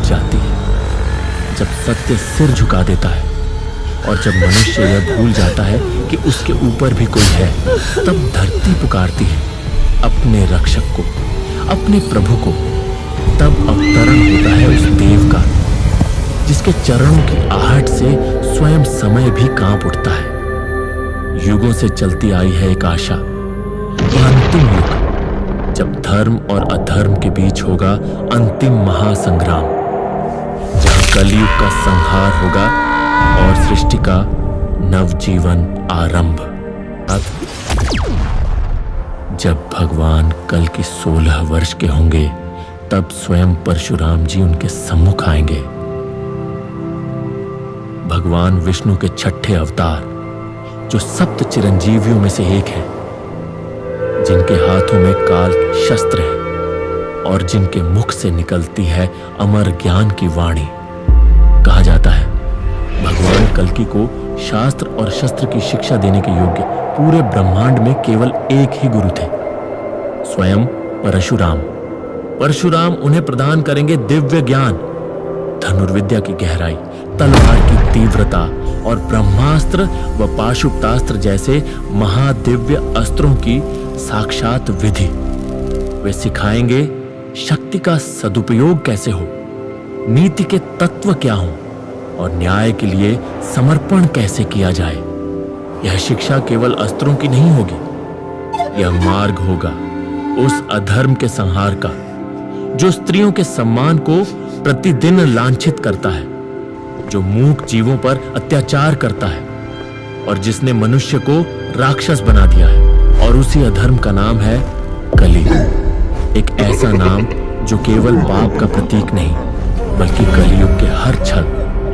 जाती है। जब सत्य सिर झुका देता है और जब मनुष्य यह भूल जाता है कि उसके ऊपर भी कोई है, तब धरती पुकारती है अपने रक्षक को, अपने प्रभु को। तब अवतरण होता है उस देव का, जिसके चरणों की आहट से स्वयं समय भी कांप उठता है। युगों से चलती आई है एक आशा, वह अंतिम युग जब धर्म और अधर्म के बीच होगा अंतिम महासंग्राम, जहां कलयुग का संहार होगा और सृष्टि का नवजीवन आरंभ। जब भगवान कल की 16 वर्ष के होंगे, तब स्वयं परशुराम जी उनके सम्मुख आएंगे। भगवान विष्णु के 6ठे अवतार, जो सप्त चिरंजीवियों में से एक है, जिनके हाथों में काल शस्त्र है और जिनके मुख से निकलती है अमर ज्ञान की वाणी। कहा जाता है भगवान कल्कि को शास्त्र और शस्त्र की शिक्षा देने के योग्य पूरे ब्रह्मांड में केवल एक ही गुरु थे, स्वयं परशुराम। परशुराम उन्हें प्रदान करेंगे दिव्य ज्ञान, धनुर्विद्या की गहराई, तलवार की तीव्रता और ब्रह्मास्त्र व पाशुपतास्त्र जैसे महादिव्य अस्त्रों की साक्षात विधि। वे सिखाएंगे शक्ति का सदुपयोग कैसे हो, नीति के तत्व क्या हो और न्याय के लिए समर्पण कैसे किया जाए। यह शिक्षा केवल अस्त्रों की नहीं होगी, यह मार्ग होगा उस अधर्म के संहार का, जो स्त्रियों के सम्मान को प्रतिदिन लांछित करता है, जो मूक जीवों पर अत्याचार करता है और जिसने मनुष्य को राक्षस बना दिया है। और उसी अधर्म का नाम है कली, एक ऐसा नाम जो केवल पाप का प्रतीक नहीं, बल्कि कलियुग के हर छल,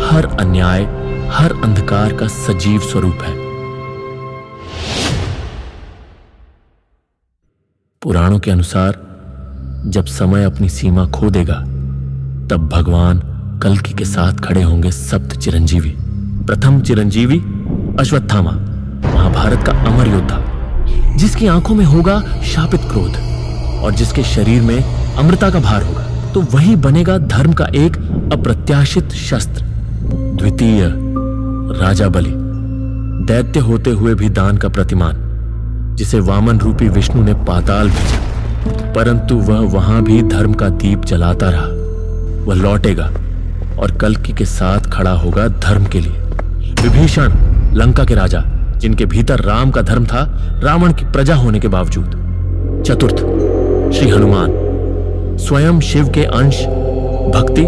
हर अन्याय, हर अंधकार का सजीव स्वरूप है। पुराणों के अनुसार जब समय अपनी सीमा खो देगा, तब भगवान कल्कि के साथ खड़े होंगे सप्त चिरंजीवी। प्रथम चिरंजीवी अश्वत्थामा, महाभारत का अमर योद्धा, जिसकी आंखों में होगा शापित क्रोध और जिसके शरीर में अमृता का भार होगा, तो वही बनेगा धर्म का एक अप्रत्याशित शस्त्र। द्वितीय राजा बलि, दैत्य होते हुए भी दान का प्रतिमान, जिसे वामन रूपी विष्णु ने पाताल भेजा, परंतु वह वहां भी धर्म का दीप जलाता रहा। वह लौटेगा और कल्कि के साथ खड़ा होगा धर्म के लिए। विभीषण, लंका के राजा, जिनके भीतर राम का धर्म था, रावण की प्रजा होने के बावजूद। चतुर्थ श्री हनुमान, स्वयं शिव के अंश, भक्ति,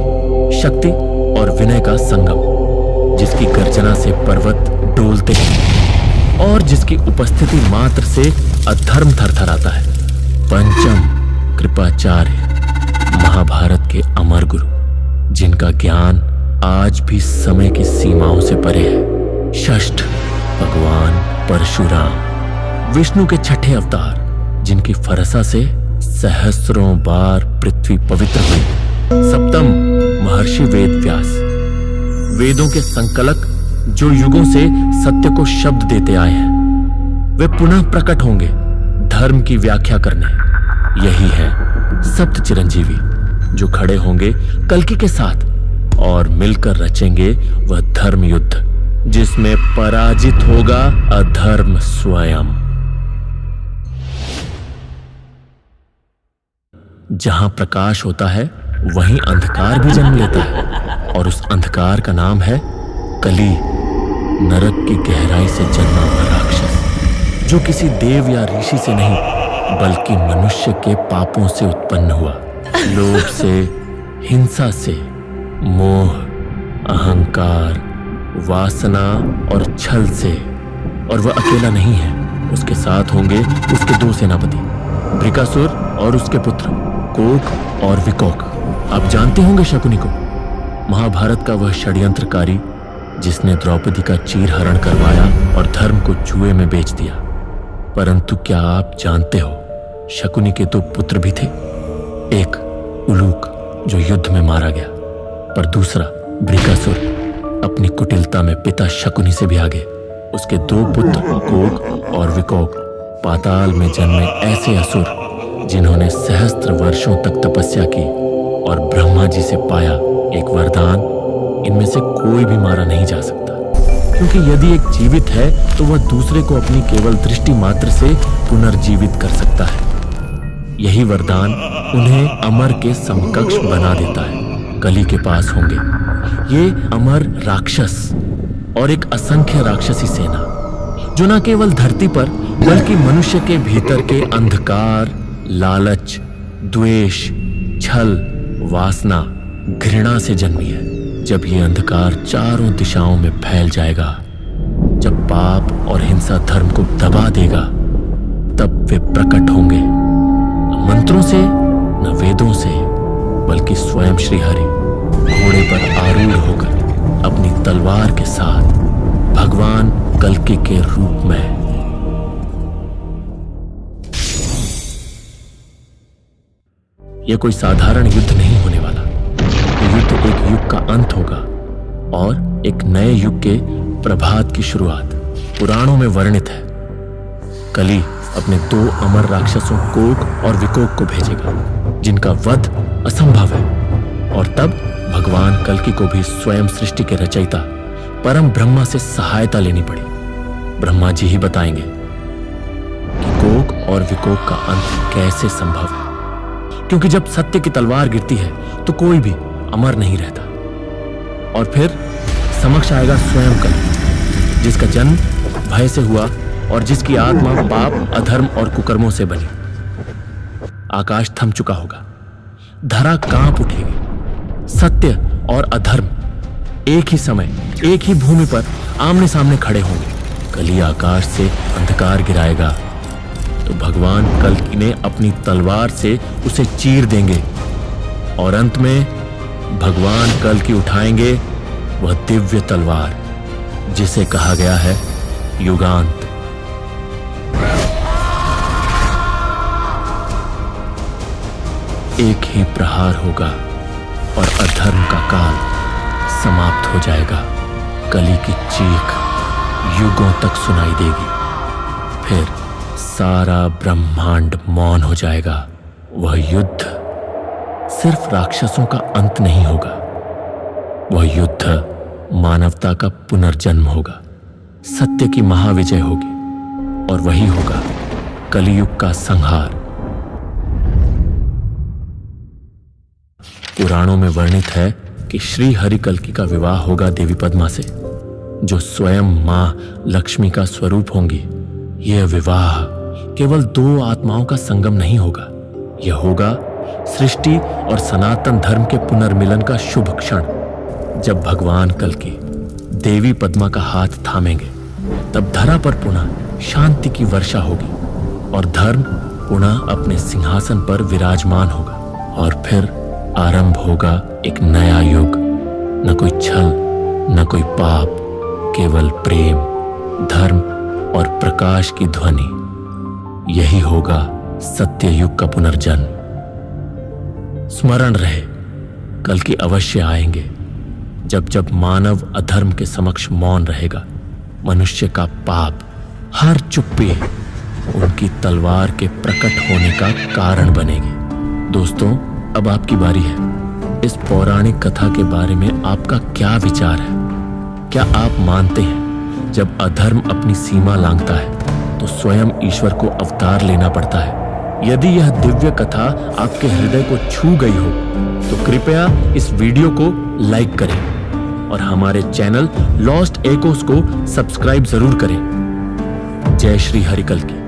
शक्ति और विनय का संगम, जिसकी गर्जना से पर्वत डोलते हैं और जिसकी उपस्थिति मात्र से अधर्म थरथराता है। पंचम कृपाचार्य, महाभारत के अमर गुरु, जिनका ज्ञान आज भी समय की सीमाओं से परे है। षष्ठ भगवान परशुराम, विष्णु के 6ठे अवतार, जिनकी फरसा से सहस्रों बार पृथ्वी पवित्र हुई। सप्तम महर्षि वेद व्यास, वेदों के संकलक, जो युगों से सत्य को शब्द देते आए हैं। वे पुनः प्रकट होंगे धर्म की व्याख्या करने। यही है सप्त चिरंजीवी, जो खड़े होंगे कल्कि के साथ और मिलकर रचेंगे वह धर्म युद्ध, जिसमें पराजित होगा अधर्म स्वयं। जहां प्रकाश होता है, वहीं अंधकार भी जन्म लेता है, और उस अंधकार का नाम है कली, नरक की गहराई से जन्मा हुआ राक्षस, जो किसी देव या ऋषि से नहीं, बल्कि मनुष्य के पापों से उत्पन्न हुआ। लोभ से, हिंसा से, मोह, अहंकार, वासना और छल से। और वह अकेला नहीं है, उसके साथ होंगे उसके 2 सेनापति, भृकासुर और उसके पुत्र कोक और विकोक। आप जानते होंगे शकुनी को, महाभारत का वह षड्यंत्रकारी जिसने द्रौपदी का चीरहरण करवाया और धर्म को जुए में बेच दिया। परंतु क्या आप जानते हो, शकुनी के 2 पुत्र भी थे। एक उलूक, जो युद्ध में मारा गया, पर दूसरा भृकासुर, अपनी कुटिलता में पिता शकुनी से भी आगे। उसके 2 पुत्र कोक और विकोक पाताल में जन्मे ऐसे असुर, जिन्होंने सहस्त्र वर्षों तक तपस्या की और ब्रह्मा जी से पाया एक वरदान, इनमें से कोई भी मारा नहीं जा सकता, क्योंकि यदि एक जीवित है तो वह दूसरे को अपनी केवल दृष्टि मात्र से पुनर्जीवित कर सकता है। यही वरदान उन्हें अमर के समकक्ष बना देता है। कली के पास होंगे ये अमर राक्षस और एक असंख्य राक्षसी सेना, जो न केवल धरती पर बल्कि मनुष्य के भीतर के अंधकार, लालच, द्वेष, छल, वासना, घृणा से जन्मी है। जब ये अंधकार चारों दिशाओं में फैल जाएगा, जब पाप और हिंसा धर्म को दबा देगा, तब वे प्रकट होंगे, न मंत्रों से न वेदों से, बल्कि स्वयं श्री हरि घोड़े पर आरूढ़ होकर अपनी तलवार के साथ भगवान कल्कि के रूप में। यह कोई साधारण युद्ध नहीं होने वाला। यह युद्ध एक युग का अंत होगा और एक नए युग के प्रभात की शुरुआत। पुराणों में वर्णित है, कली अपने 2 अमर राक्षसों कोक और विकोक को भेजेगा, जिनका वध असंभव है। और तब भगवान कल्कि को भी स्वयं सृष्टि के रचयिता परम ब्रह्मा से सहायता लेनी पड़ी। ब्रह्मा जी ही बताएंगे कि कोक और विकोक का अंत कैसे संभव है, क्योंकि जब सत्य की तलवार गिरती है तो कोई भी अमर नहीं रहता। और फिर समक्ष आएगा स्वयं कल्कि, जिसका जन्म भय से हुआ और जिसकी आत्मा पाप, अधर्म और कुकर्मों से बनी। आकाश थम चुका होगा, धरा कांप उठेगी, सत्य और अधर्म एक ही समय, एक ही भूमि पर आमने सामने खड़े होंगे। कली आकाश से अंधकार गिराएगा तो भगवान कल्कि ने अपनी तलवार से उसे चीर देंगे, और अंत में भगवान कल्कि उठाएंगे वह दिव्य तलवार, जिसे कहा गया है युगांत। एक ही प्रहार होगा और अधर्म का काल समाप्त हो जाएगा। कली की चीख युगों तक सुनाई देगी, फिर सारा ब्रह्मांड मौन हो जाएगा। वह युद्ध सिर्फ राक्षसों का अंत नहीं होगा, वह युद्ध मानवता का पुनर्जन्म होगा। सत्य की महाविजय होगी और वही होगा कलियुग का संहार। पुराणों में वर्णित है कि श्री हरि कल्कि का विवाह होगा देवी पद्मा से, जो स्वयं मां लक्ष्मी का स्वरूप होंगी। यह विवाह केवल 2 आत्माओं का संगम नहीं होगा, यह होगा सृष्टि और सनातन धर्म के पुनर्मिलन का शुभ क्षण। जब भगवान कल्कि देवी पद्मा का हाथ थामेंगे, तब धरा पर पुनः शांति की वर्षा होगी और धर्म पुनः अपने सिंहासन पर विराजमान होगा। और फिर आरंभ होगा एक नया युग, न कोई छल, न कोई पाप, केवल प्रेम, धर्म और प्रकाश की ध्वनि। यही होगा सत्य युग का पुनर्जन्म। स्मरण रहे, कल्कि अवश्य आएंगे, जब जब मानव अधर्म के समक्ष मौन रहेगा, मनुष्य का पाप, हर चुप्पी उनकी तलवार के प्रकट होने का कारण बनेगी। दोस्तों, अब आपकी बारी है। इस पौराणिक कथा के बारे में आपका क्या विचार है? क्या आप मानते हैं जब अधर्म अपनी सीमा लांघता है तो स्वयं ईश्वर को अवतार लेना पड़ता है? यदि यह दिव्य कथा आपके हृदय को छू गई हो तो कृपया इस वीडियो को लाइक करें और हमारे चैनल लॉस्ट एकोस को सब्सक्राइब जरूर करें। जय श्री हरि कल्कि।